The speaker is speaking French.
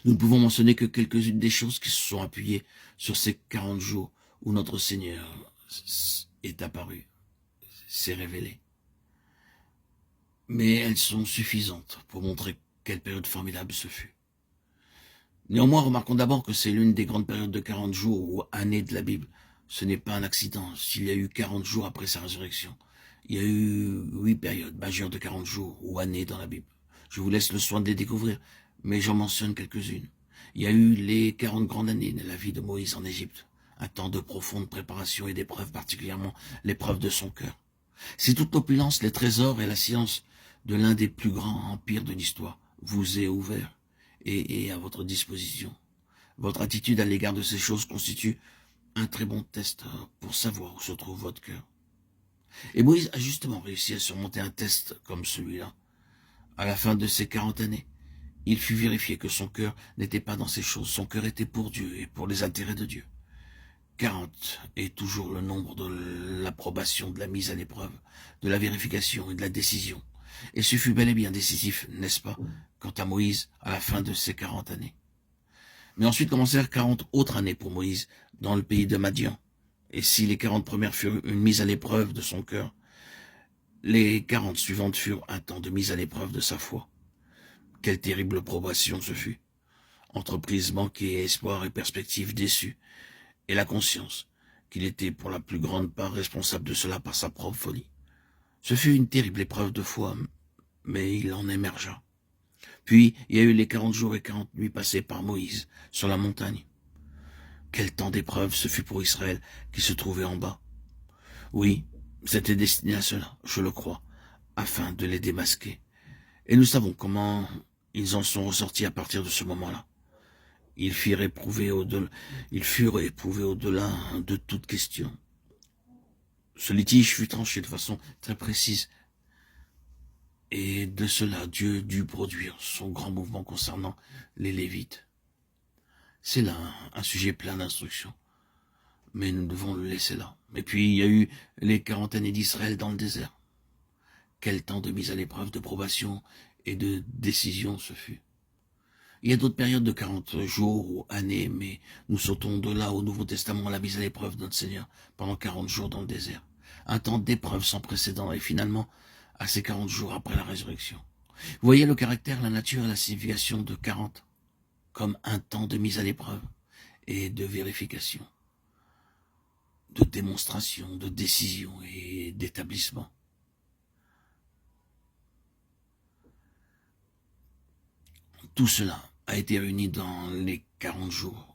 Nous ne pouvons mentionner que quelques-unes des choses qui se sont appuyées sur ces 40 jours où notre Seigneur est apparu, s'est révélé. Mais elles sont suffisantes pour montrer quelle période formidable ce fut. Néanmoins, remarquons d'abord que c'est l'une des grandes périodes de 40 jours ou années de la Bible. Ce n'est pas un accident. S'il y a eu 40 jours après sa résurrection, il y a eu 8 périodes majeures de 40 jours ou années dans la Bible. Je vous laisse le soin de les découvrir, mais j'en mentionne quelques-unes. Il y a eu les 40 grandes années de la vie de Moïse en Égypte, un temps de profonde préparation et d'épreuve, particulièrement l'épreuve de son cœur. Si toute l'opulence, les trésors et la science de l'un des plus grands empires de l'histoire vous est ouvert et à votre disposition, votre attitude à l'égard de ces choses constitue un très bon test pour savoir où se trouve votre cœur. Et Moïse a justement réussi à surmonter un test comme celui-là. À la fin de ses 40 années, il fut vérifié que son cœur n'était pas dans ces choses. Son cœur était pour Dieu et pour les intérêts de Dieu. 40 est toujours le nombre de l'approbation, de la mise à l'épreuve, de la vérification et de la décision. Et ce fut bel et bien décisif, n'est-ce pas, quant à Moïse à la fin de ses 40 années. Mais ensuite commencèrent 40 autres années pour Moïse dans le pays de Madian. Et si les 40 premières furent une mise à l'épreuve de son cœur, les 40 suivantes furent un temps de mise à l'épreuve de sa foi. Quelle terrible probation ce fut. Entreprise manquée, espoir et perspective déçues, et la conscience qu'il était pour la plus grande part responsable de cela par sa propre folie. Ce fut une terrible épreuve de foi, mais il en émergea. Puis il y a eu les 40 jours et 40 nuits passés par Moïse sur la montagne. Quel temps d'épreuve ce fut pour Israël qui se trouvait en bas. Oui, c'était destiné à cela, je le crois, afin de les démasquer. Et nous savons comment ils en sont ressortis à partir de ce moment-là. Ils furent éprouvés au-delà de toute question. Ce litige fut tranché de façon très précise. Et de cela, Dieu dut produire son grand mouvement concernant les Lévites. C'est là un sujet plein d'instructions. Mais nous devons le laisser là. Et puis, il y a eu les 40 années d'Israël dans le désert. Quel temps de mise à l'épreuve, de probation et de décision ce fut. Il y a d'autres périodes de 40 jours ou années, mais nous sautons de là au Nouveau Testament à la mise à l'épreuve de notre Seigneur pendant 40 jours dans le désert. Un temps d'épreuve sans précédent et finalement à ces 40 jours après la résurrection. Vous voyez le caractère, la nature et la signification de 40 comme un temps de mise à l'épreuve et de vérification, de démonstration, de décision et d'établissement. Tout cela a été réuni dans les 40 jours